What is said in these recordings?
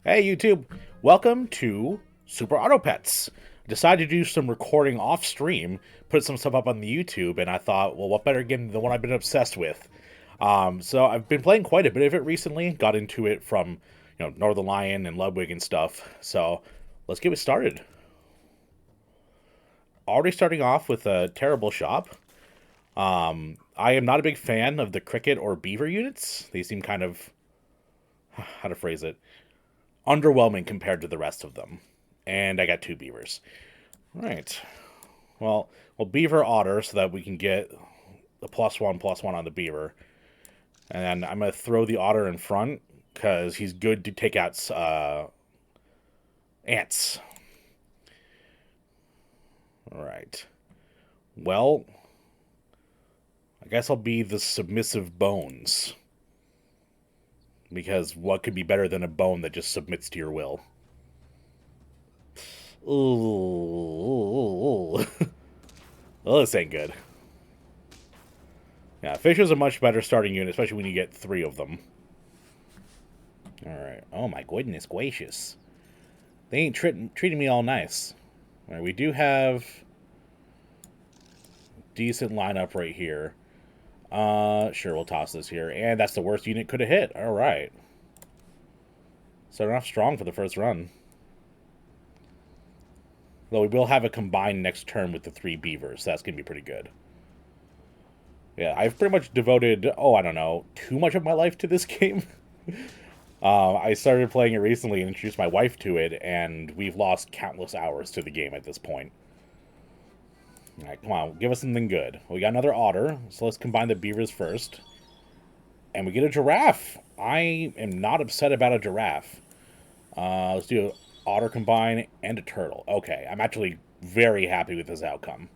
Hey YouTube, welcome to Super Auto Pets. Decided to do some recording off stream, put some stuff up on the YouTube, and I thought, well, what better game than the one I've been obsessed with? So I've been playing quite a bit of it recently. Got into it from, Northern Lion and Ludwig and stuff. So let's get it started. Already starting off with a terrible shop. I am not a big fan of the cricket or beaver units. They seem kind of, how to phrase it, underwhelming compared to the rest of them. And I got two beavers. All right. Well, beaver otter so that we can get the +1/+1 on the beaver. And then I'm going to throw the otter in front because he's good to take out ants. All right. Well, I guess I'll be the submissive bones. Because what could be better than a bone that just submits to your will? Ooh. Well, this ain't good. Yeah, fish is a much better starting unit, especially when you get three of them. Alright. Oh my goodness gracious. They ain't treating me all nice. Alright, we do have decent lineup right here. Sure, we'll toss this here. And that's the worst unit could have hit. Alright. Starting off strong for the first run. Though we will have a combined next turn with the three beavers, so that's going to be pretty good. Yeah, I've pretty much devoted, I don't know, too much of my life to this game. I started playing it recently and introduced my wife to it, and we've lost countless hours to the game at this point. Alright, come on, give us something good. We got another otter, so let's combine the beavers first. And we get a giraffe. I am not upset about a giraffe. Let's do an otter combine and a turtle. Okay, I'm actually very happy with this outcome.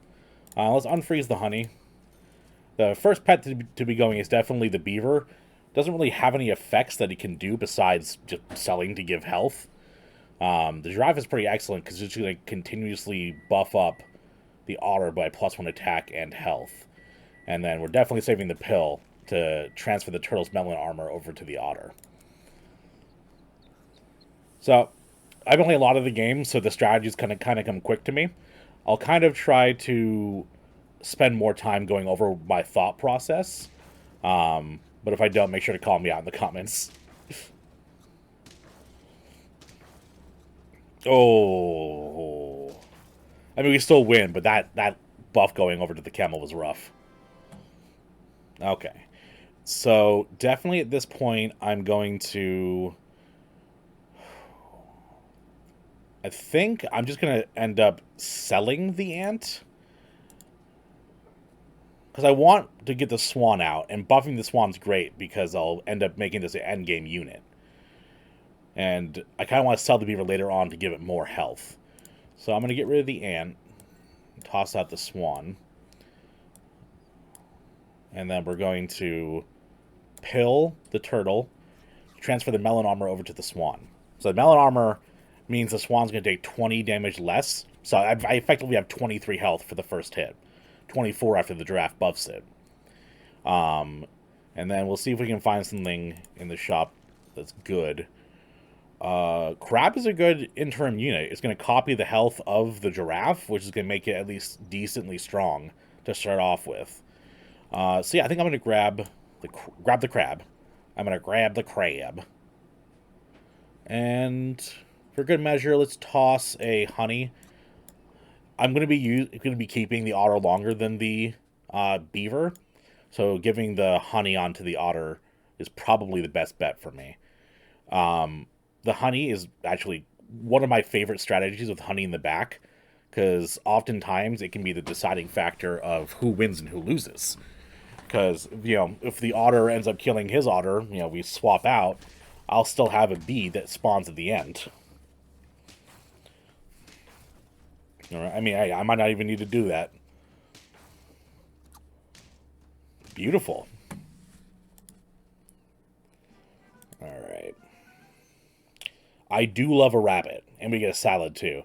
Let's unfreeze the honey. The first pet to be going is definitely the beaver. Doesn't really have any effects that he can do besides just selling to give health. The giraffe is pretty excellent because it's going to continuously buff up the otter by +1 attack and health. And then we're definitely saving the pill to transfer the turtle's melon armor over to the otter. So, I've been playing a lot of the game, so the strategies kind of come quick to me. I'll kind of try to spend more time going over my thought process. But if I don't, make sure to call me out in the comments. Oh. I mean, we still win, but that buff going over to the camel was rough. Okay. So, definitely at this point, I'm going to... I think I'm just going to end up selling the ant. Because I want to get the swan out, and buffing the swan's great because I'll end up making this an endgame unit. And I kind of want to sell the beaver later on to give it more health. So I'm going to get rid of the ant, toss out the swan. And then we're going to pill the turtle, transfer the melon armor over to the swan. So the melon armor means the swan's going to take 20 damage less. So I effectively have 23 health for the first hit. 24 after the giraffe buffs it. And then we'll see if we can find something in the shop that's good. Crab is a good interim unit. It's going to copy the health of the giraffe, which is going to make it at least decently strong to start off with. So yeah, I think I'm going to grab the crab. I'm going to grab the crab. And for good measure, let's toss a honey. I'm going to be keeping the otter longer than the beaver, so giving the honey onto the otter is probably the best bet for me. The honey is actually one of my favorite strategies with honey in the back, because oftentimes it can be the deciding factor of who wins and who loses. Because, if the otter ends up killing his otter, we swap out, I'll still have a bee that spawns at the end. Alright, I mean, hey, I might not even need to do that. Beautiful. Alright. I do love a rabbit, and we get a salad too.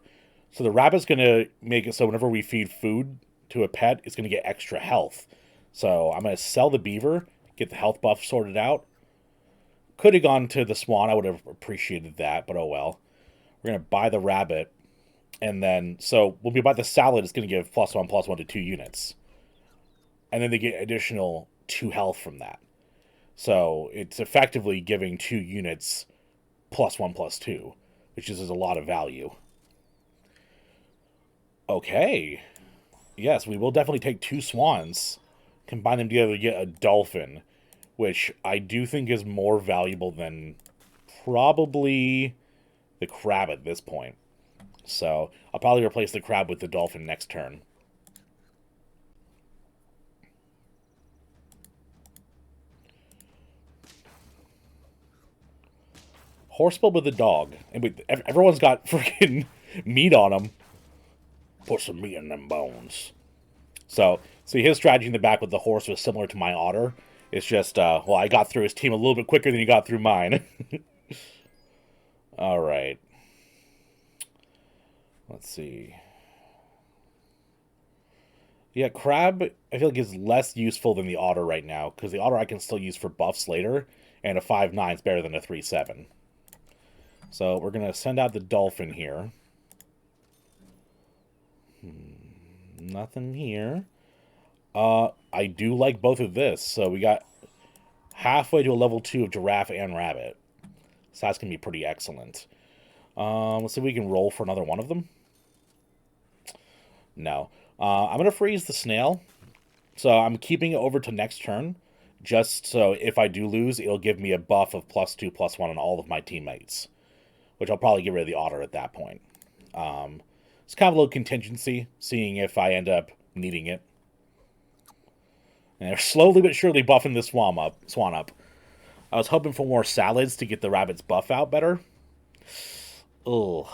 So the rabbit's going to make it so whenever we feed food to a pet, it's going to get extra health. So I'm going to sell the beaver, get the health buff sorted out, Could have gone to the swan. I would have appreciated that, but oh well. We're going to buy the rabbit. And then, so when we buy the salad, it's going to give +1/+1 to 2 units. And then they get additional 2 health from that. So it's effectively giving 2 units +1/+2, which is a lot of value. Okay. Yes, we will definitely take 2 swans, combine them together to get a dolphin, which I do think is more valuable than probably the crab at this point. So I'll probably replace the crab with the dolphin next turn. Horsebill with the dog. And everyone's got freaking meat on them. Put some meat in them bones. So, see, his strategy in the back with the horse was similar to my otter. It's just, well, I got through his team a little bit quicker than he got through mine. All right. Let's see. Yeah, crab, I feel like is less useful than the otter right now, because the otter I can still use for buffs later, and a 5/9 is better than a 3/7. So we're going to send out the dolphin here. Nothing here. I do like both of this. So we got halfway to a level 2 of giraffe and rabbit. So that's going to be pretty excellent. Let's see if we can roll for another one of them. No. I'm going to freeze the snail. So I'm keeping it over to next turn. Just so if I do lose, it'll give me a buff of +2/+1 on all of my teammates. Which I'll probably get rid of the otter at that point. It's kind of a little contingency, seeing if I end up needing it. And they're slowly but surely buffing the swan up. I was hoping for more salads to get the rabbit's buff out better. Ugh.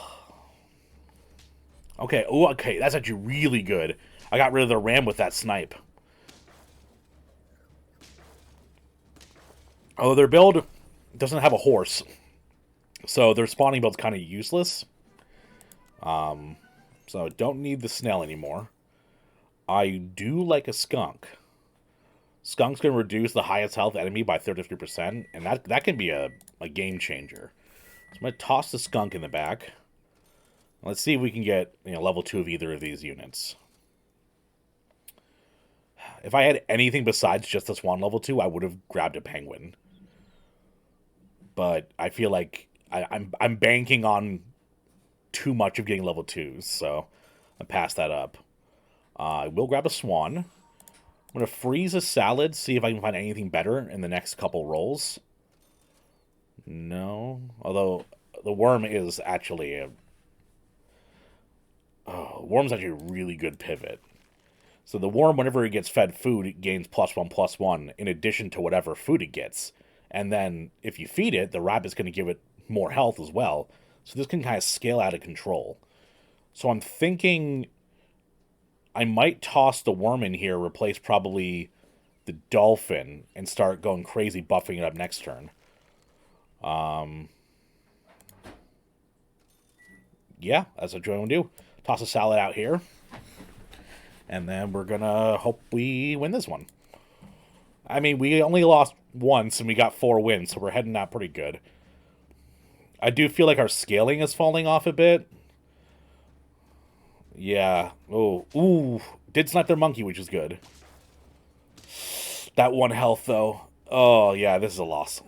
Okay, ooh, okay, that's actually really good. I got rid of the ram with that snipe. Oh, their build doesn't have a horse. So their spawning build's kind of useless. So don't need the snail anymore. I do like a skunk. Skunk's going to reduce the highest health enemy by 33%, and that can be a game changer. So I'm going to toss the skunk in the back. Let's see if we can get level 2 of either of these units. If I had anything besides just the swan level 2, I would have grabbed a penguin. But I feel like I'm banking on too much of getting level 2s, so I pass that up. I will grab a swan. I'm going to freeze a salad, see if I can find anything better in the next couple rolls. No. Although, the worm is actually a... Oh, worm's actually a really good pivot. So the worm, whenever it gets fed food, it gains +1/+1 in addition to whatever food it gets. And then, if you feed it, the rabbit's going to give it more health as well. So this can kind of scale out of control. So I'm thinking I might toss the worm in here, replace probably the dolphin, and start going crazy buffing it up next turn. Yeah, that's what we're going to do. Toss a salad out here. And then we're going to hope we win this one. I mean, we only lost once, and we got 4 wins, so we're heading out pretty good. I do feel like our scaling is falling off a bit. Yeah. Oh, ooh. Did snipe their monkey, which is good. That 1 health, though. Oh, yeah, this is a loss.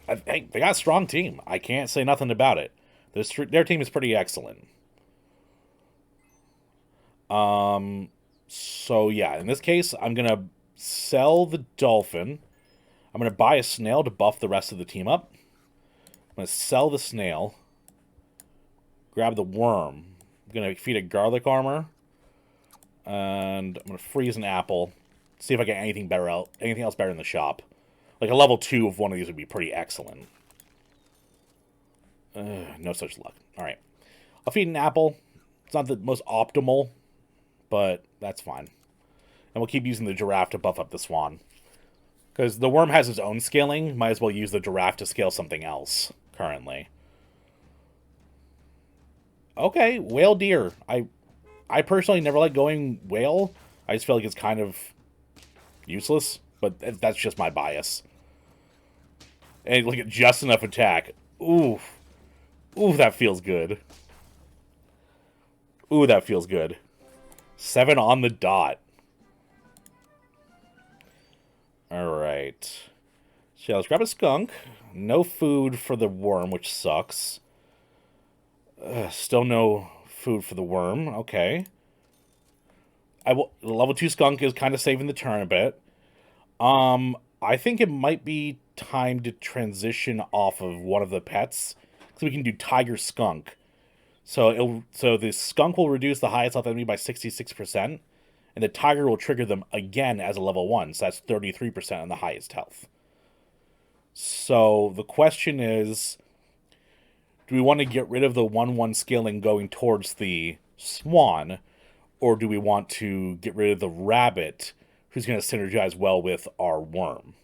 Hey, they got a strong team. I can't say nothing about it. Their team is pretty excellent. So, yeah, in this case, I'm going to sell the dolphin. I'm going to buy a snail to buff the rest of the team up. I'm going to sell the snail. Grab the worm. I'm going to feed it garlic armor. And I'm going to freeze an apple. See if I get anything else better in the shop. Like a level 2 of one of these would be pretty excellent. No such luck. Alright. I'll feed an apple. It's not the most optimal, but that's fine. And we'll keep using the giraffe to buff up the swan. Because the worm has its own scaling. Might as well use the giraffe to scale something else currently. Okay, whale deer. I personally never like going whale. I just feel like it's kind of useless. But that's just my bias. And look at just enough attack. Ooh. Ooh, that feels good. Ooh, that feels good. 7 on the dot. Alright. So yeah, let's grab a skunk. No food for the worm, which sucks. Still no food for the worm. Okay. The level 2 skunk is kind of saving the turn a bit. I think it might be time to transition off of one of the pets. So we can do tiger skunk. So the skunk will reduce the highest health enemy by 66%, and the tiger will trigger them again as a level 1, so that's 33% on the highest health. So the question is, do we want to get rid of the 1-1 scaling going towards the swan, or do we want to get rid of the rabbit, who's going to synergize well with our worm?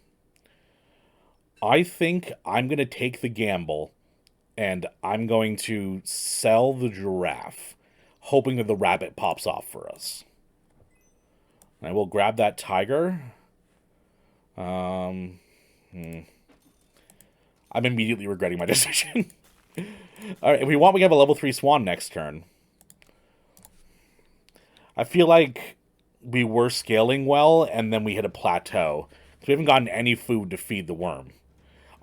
I think I'm going to take the gamble, and I'm going to sell the giraffe, hoping that the rabbit pops off for us. And I will grab that tiger. I'm immediately regretting my decision. Alright, if we want, we can have a level 3 swan next turn. I feel like we were scaling well, and then we hit a plateau. So we haven't gotten any food to feed the worm.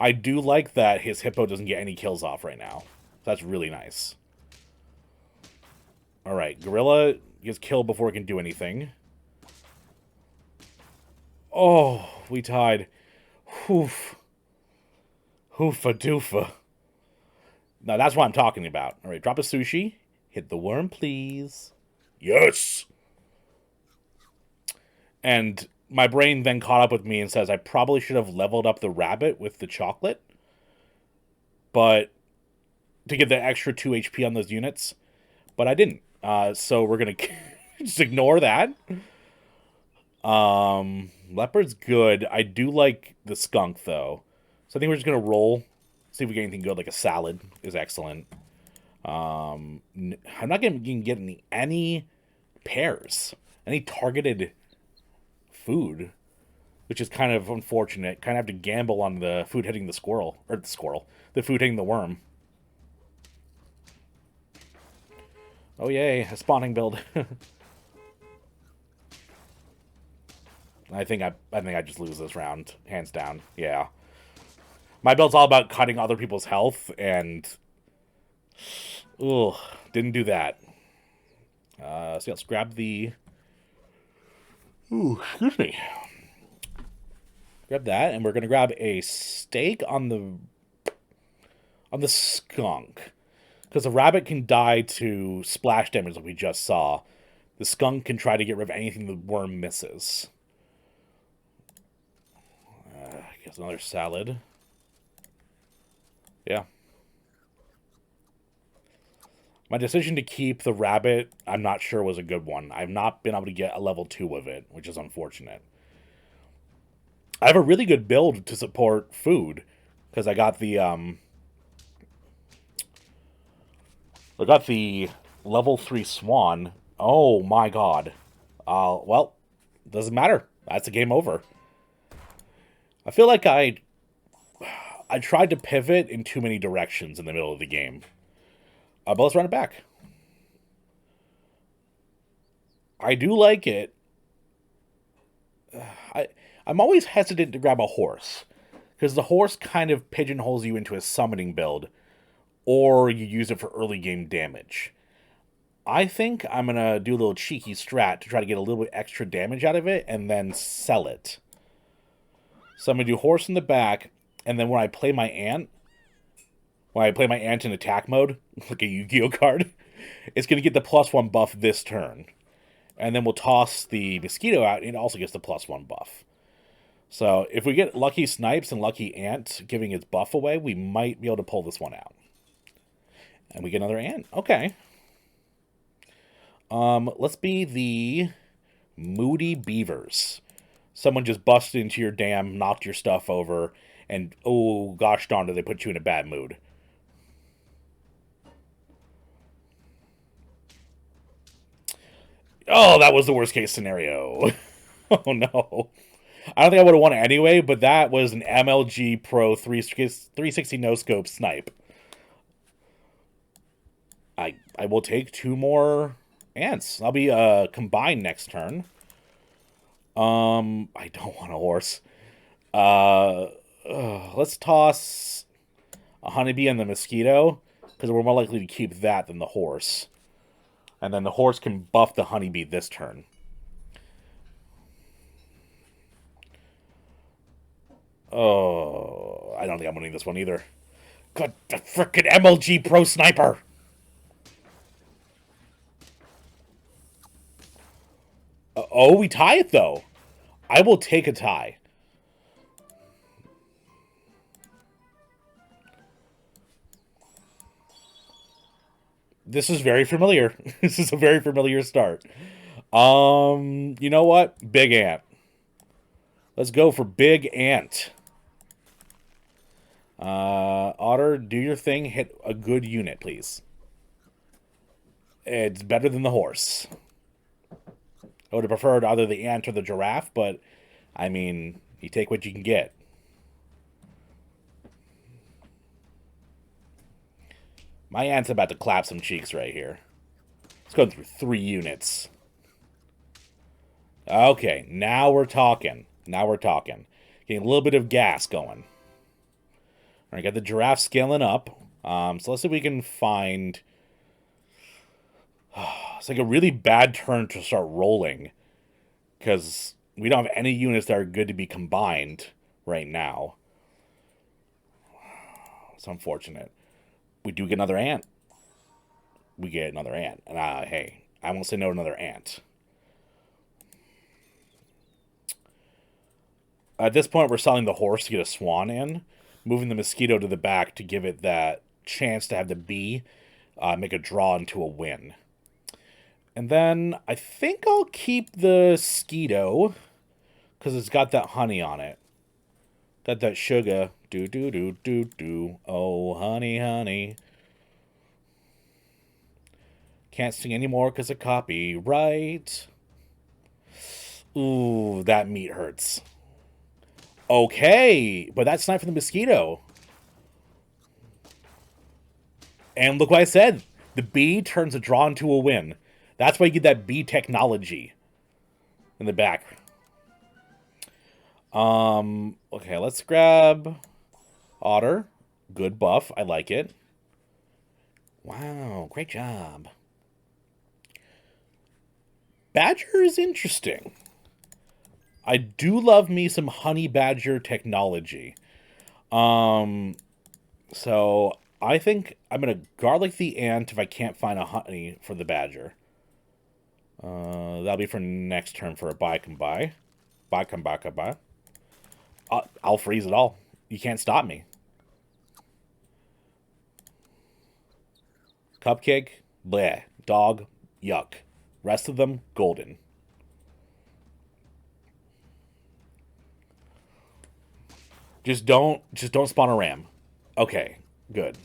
I do like that his hippo doesn't get any kills off right now. That's really nice. Alright, gorilla gets killed before it can do anything. Oh, we tied. Hoof. Hoofa doofa. Now that's what I'm talking about. Alright, drop a sushi. Hit the worm, please. Yes! And my brain then caught up with me and says I probably should have leveled up the rabbit with the chocolate. But to get the extra 2 HP on those units. But I didn't. So we're going to just ignore that. Leopard's good. I do like the skunk, though. So I think we're just going to roll. See if we get anything good, like a salad is excellent. I'm not going to get any pairs. Any targeted food, which is kind of unfortunate. Kind of have to gamble on the food hitting the squirrel. Or the squirrel. The food hitting the worm. Oh, yay. A spawning build. I think I just lose this round, hands down. Yeah. My build's all about cutting other people's health, and ugh, didn't do that. So let's grab the. Ooh, excuse me. Grab that, and we're gonna grab a steak on the skunk, because the rabbit can die to splash damage like we just saw. The skunk can try to get rid of anything the worm misses. I guess another salad. Yeah. My decision to keep the rabbit, I'm not sure was a good one. I've not been able to get a level 2 of it, which is unfortunate. I have a really good build to support food, because I got the level 3 swan. Oh my god. Well, doesn't matter. That's a game over. I feel like I tried to pivot in too many directions in the middle of the game. But let's run it back. I do like it. I'm always hesitant to grab a horse, because the horse kind of pigeonholes you into a summoning build, or you use it for early game damage. I think I'm going to do a little cheeky strat to try to get a little bit extra damage out of it, and then sell it. So I'm going to do horse in the back, and then when I play my ant in attack mode, like a Yu-Gi-Oh card, it's going to get the +1 buff this turn. And then we'll toss the mosquito out, and it also gets the +1 buff. So if we get lucky snipes and lucky ant giving its buff away, we might be able to pull this one out. And we get another ant. Okay. Let's be the Moody Beavers. Someone just busted into your dam, knocked your stuff over, and oh gosh darn, did they put you in a bad mood. Oh, that was the worst case scenario. Oh no. I don't think I would have won it anyway, but that was an MLG Pro 360 no scope snipe. I will take 2 more ants. I'll be combined next turn. I don't want a horse. Let's toss a honeybee and the mosquito, because we're more likely to keep that than the horse. And then the horse can buff the honeybee this turn. Oh, I don't think I'm winning this one either. God, the frickin' MLG Pro Sniper! Oh, we tie it, though. I will take a tie. This is very familiar. This is a very familiar start. You know what? Big Ant. Let's go for Big Ant. Otter, do your thing. Hit a good unit, please. It's better than the horse. I would have preferred either the ant or the giraffe, but, I mean, you take what you can get. My ant's about to clap some cheeks right here. It's going through 3 units. Okay, now we're talking. Now we're talking. Getting a little bit of gas going. All right, got the giraffe scaling up. So let's see if we can find... It's like a really bad turn to start rolling, because we don't have any units that are good to be combined right now. It's unfortunate. We do get another ant. We get another ant. And hey, I won't say no to another ant. At this point, we're selling the horse to get a swan in, moving the mosquito to the back to give it that chance to have the bee make a draw into a win. And then I think I'll keep the mosquito because it's got that honey on it. Got that sugar. Do, do, do, do, do. Oh, honey, honey. Can't sing anymore because of copyright. Ooh, that meat hurts. Okay, but that's not for the mosquito. And look what I said. The bee turns a draw into a win. That's why you get that bee technology in the back. Okay, let's grab Otter. Good buff. I like it. Wow, great job. Badger is interesting. I do love me some honey badger technology. So I think I'm going to garlic the ant if I can't find a honey for the badger. That'll be for next turn for a buy. I'll freeze it all. You can't stop me. Cupcake, bleh. Dog, yuck. Rest of them, golden. Just don't spawn a ram. Okay, good.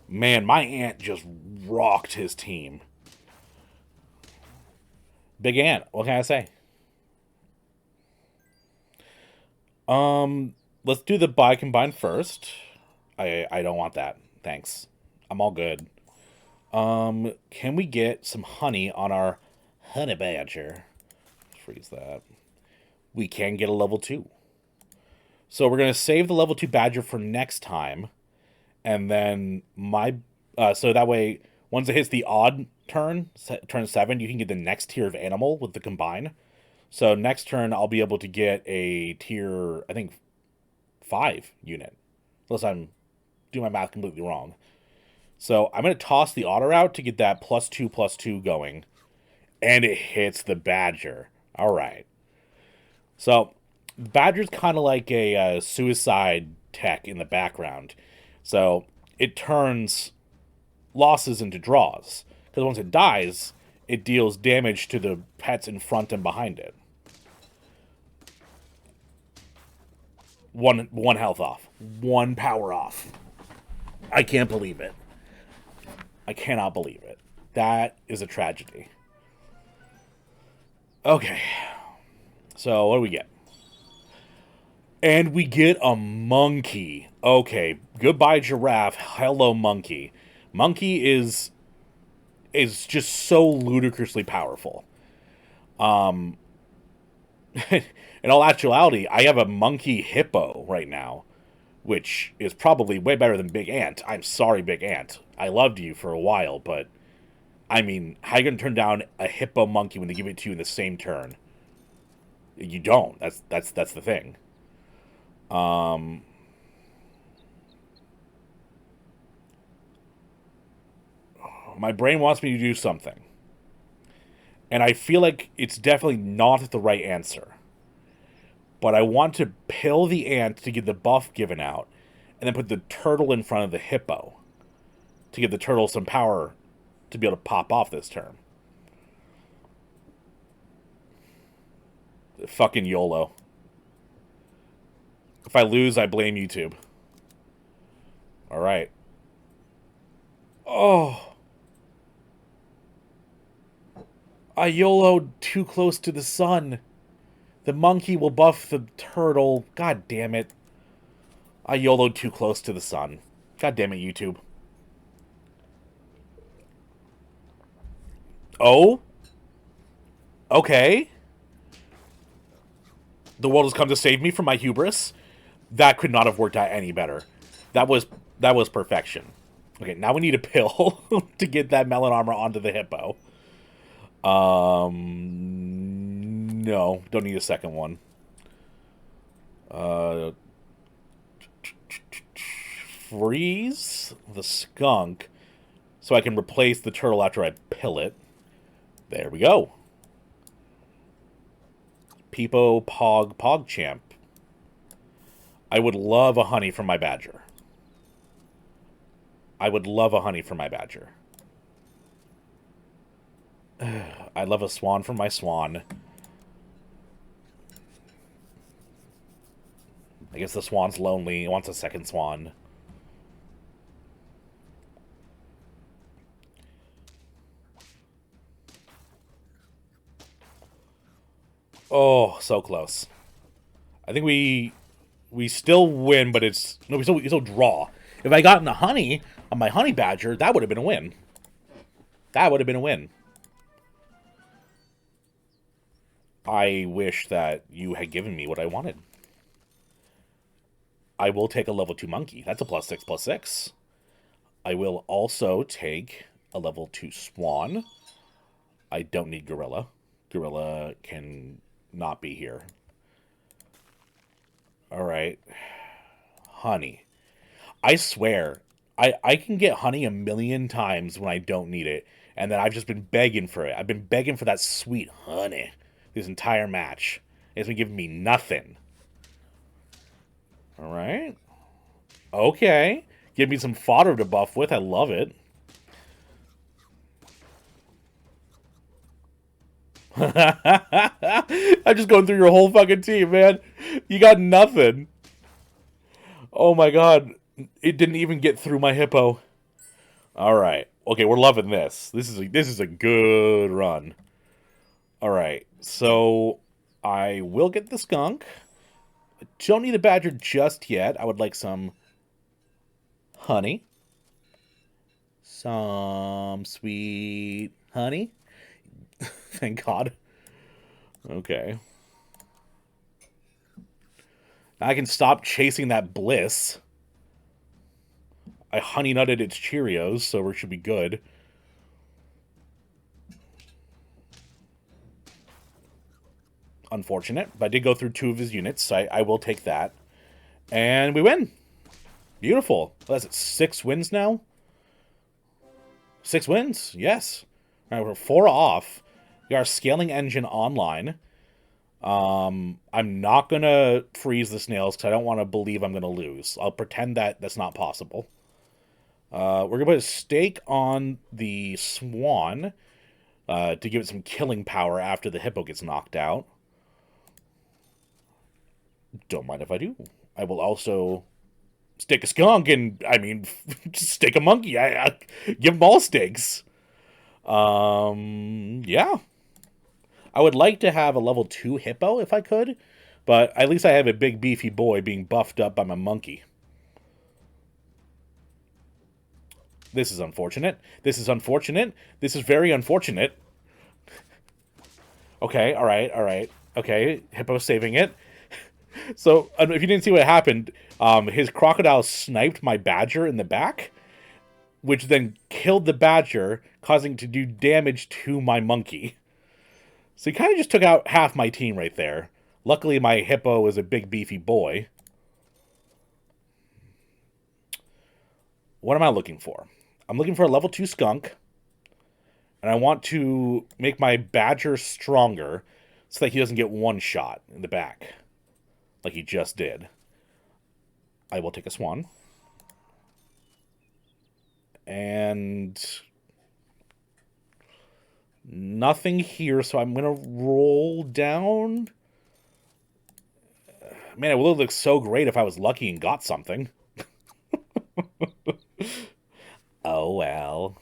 Man, my ant just rocked his team. Big ant, what can I say? Let's do the buy combine first. I don't want that. Thanks. I'm all good. Can we get some honey on our honey badger? Freeze that. We can get a level 2. So we're going to save the level 2 badger for next time. And then so that way, once it hits the odd turn 7, you can get the next tier of animal with the combine. So next turn, I'll be able to get a tier, I think, 5 unit. Unless I'm doing my math completely wrong. So I'm going to toss the otter out to get that +2/+2 going. And it hits the badger. All right. So badger's kind of like a suicide tech in the background. So it turns losses into draws. Because once it dies, it deals damage to the pets in front and behind it. One health off. 1 power off. I can't believe it. I cannot believe it. That is a tragedy. Okay. So, what do we get? And we get a monkey. Okay, goodbye giraffe. Hello monkey. Monkey is just so ludicrously powerful. In all actuality, I have a monkey hippo right now, which is probably way better than Big Ant. I'm sorry, Big Ant. I loved you for a while, but I mean, how you gonna turn down a hippo monkey when they give it to you in the same turn? You don't. That's the thing. My brain wants me to do something, and I feel like it's definitely not the right answer. But I want to pill the ant to get the buff given out, and then put the turtle in front of the hippo to give the turtle some power to be able to pop off this turn. Fucking YOLO. If I lose, I blame YouTube. Alright. Oh. I YOLO'd too close to the sun. The monkey will buff the turtle. God damn it. I YOLO'd too close to the sun. God damn it, YouTube. Oh? Okay. The world has come to save me from my hubris. That could not have worked out any better. That was perfection. Okay, now we need a pill to get that melon armor onto the hippo. No, don't need a second one. Freeze the skunk so I can replace the turtle after I pill it. There we go. Peepo Pogchamp. I would love a honey from my badger. I would love a honey from my badger. I love a swan from my swan. I guess the swan's lonely. He wants a second swan. Oh, so close. I think we still win, but it's no, we still draw. If I gotten a honey on my honey badger, that would have been a win. That would have been a win. I wish that you had given me what I wanted. I will take a level 2 monkey. That's a +6/+6. I will also take a level 2 swan. I don't need gorilla. Gorilla can not be here. Alright. Honey. I swear, I can get honey a million times when I don't need it, and then I've just been begging for it. I've been begging for that sweet honey this entire match. It's been giving me nothing. Alright. Okay. Give me some fodder to buff with. I love it. I'm just going through your whole fucking team, man. You got nothing. Oh my god. It didn't even get through my hippo. Alright. Okay, we're loving this. This is a good run. Alright. So I will get the skunk. I don't need the badger just yet. I would like some honey. Some sweet honey. Thank God. Okay. Now I can stop chasing that bliss. I honey nutted its Cheerios, so we should be good. Unfortunate, but I did go through 2 of his units, so I will take that. And we win. Beautiful. What is it, 6 wins now? 6 wins, yes. All right, we're 4 off. We are scaling engine online. I'm not going to freeze the snails because I don't want to believe I'm going to lose. I'll pretend that that's not possible. We're going to put a stake on the swan to give it some killing power after the hippo gets knocked out. Don't mind if I do. I will also stake a skunk and, I mean, stake a monkey. I give them all stakes. Yeah. I would like to have a level 2 hippo if I could, but at least I have a big beefy boy being buffed up by my monkey. This is unfortunate. This is unfortunate. This is very unfortunate. Okay, alright. Okay, hippo saving it. So, if you didn't see what happened, his crocodile sniped my badger in the back, which then killed the badger, causing it to do damage to my monkey. So he kind of just took out half my team right there. Luckily, my hippo is a big, beefy boy. What am I looking for? I'm looking for a level 2 skunk. And I want to make my badger stronger so that he doesn't get one shot in the back. Like he just did. I will take a swan. And nothing here, so I'm going to roll down. Man, it would look so great if I was lucky and got something. Oh, well.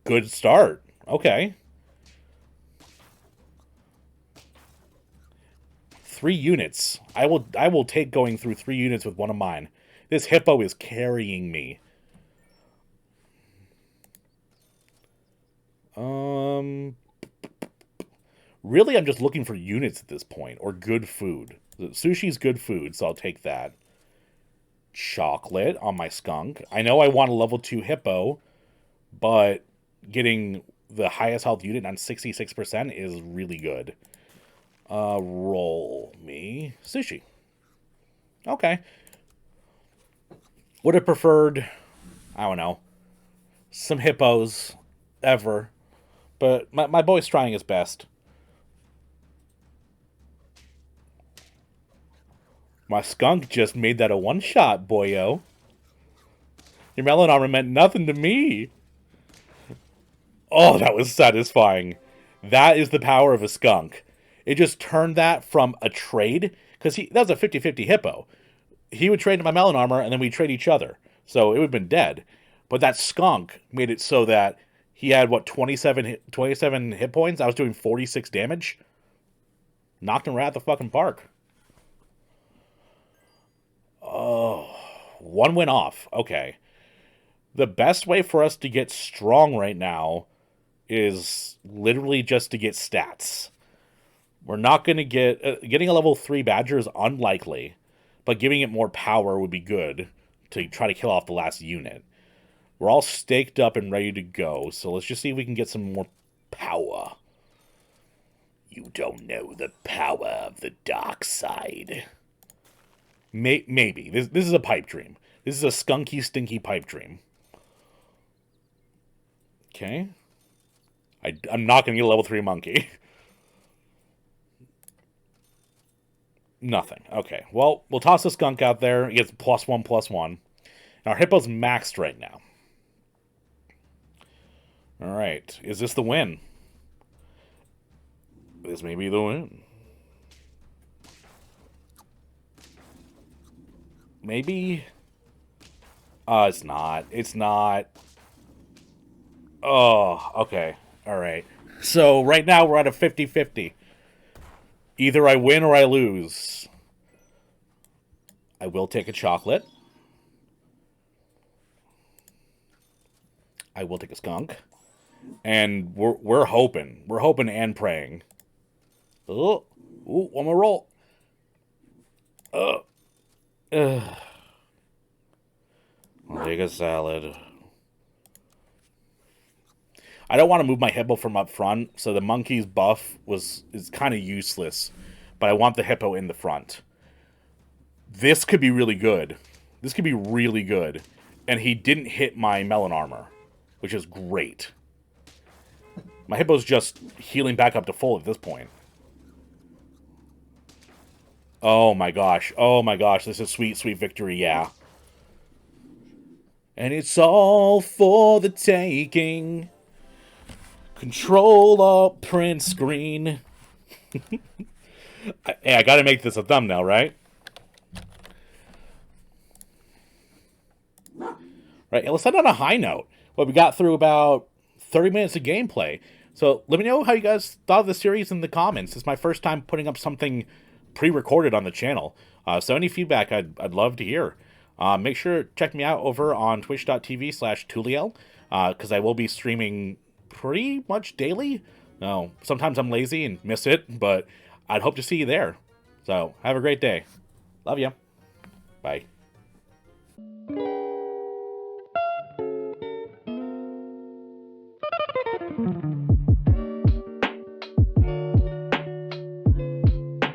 Good start. Okay. 3 units. I will take going through 3 units with one of mine. This hippo is carrying me. Really, I'm just looking for units at this point, or good food. Sushi's good food, so I'll take that. Chocolate on my skunk. I know I want a level 2 hippo, but getting the highest health unit on 66% is really good. Roll me sushi. Okay. Would have preferred, I don't know, some hippos ever, but my boy's trying his best. My skunk just made that a one-shot, boyo. Your melon armor meant nothing to me. Oh, that was satisfying. That is the power of a skunk. It just turned that from a trade, because that was a 50-50 hippo. He would trade my melon armor, and then we'd trade each other. So it would have been dead. But that skunk made it so that he had, 27 hit points? I was doing 46 damage. Knocked him right out the fucking park. Oh, one went off. Okay. The best way for us to get strong right now is literally just to get stats. We're not going to get... getting a level 3 badger is unlikely, but giving it more power would be good to try to kill off the last unit. We're all staked up and ready to go, so let's just see if we can get some more power. You don't know the power of the dark side. Maybe. This is a pipe dream. This is a skunky, stinky pipe dream. Okay. I'm not going to get a level 3 monkey. Nothing. Okay. Well, we'll toss the skunk out there. He gets +1/+1. And our hippo's maxed right now. Alright. Is this the win? This may be the win. Maybe? It's not. It's not. Oh, okay. Alright. So, right now we're at a 50-50. Either I win or I lose. I will take a chocolate. I will take a skunk. And we're hoping. We're hoping and praying. Oh. Ooh, one more roll. I'll take a salad. I don't want to move my hippo from up front, so the monkey's buff is kind of useless. But I want the hippo in the front. This could be really good. This could be really good. And he didn't hit my melon armor, which is great. My hippo's just healing back up to full at this point. Oh my gosh. Oh my gosh. This is sweet, sweet victory, yeah. And it's all for the taking. Control Alt print screen. Hey, I gotta make this a thumbnail, right? Right, let's end on a high note. Well, we got through about 30 minutes of gameplay. So let me know how you guys thought of the series in the comments. It's my first time putting up something pre-recorded on the channel. So any feedback I'd love to hear. Make sure to check me out over on twitch.tv/Tuliel, because I will be streaming pretty much daily. No, sometimes I'm lazy and miss it, but I'd hope to see you there. So have a great day. Love ya. Bye.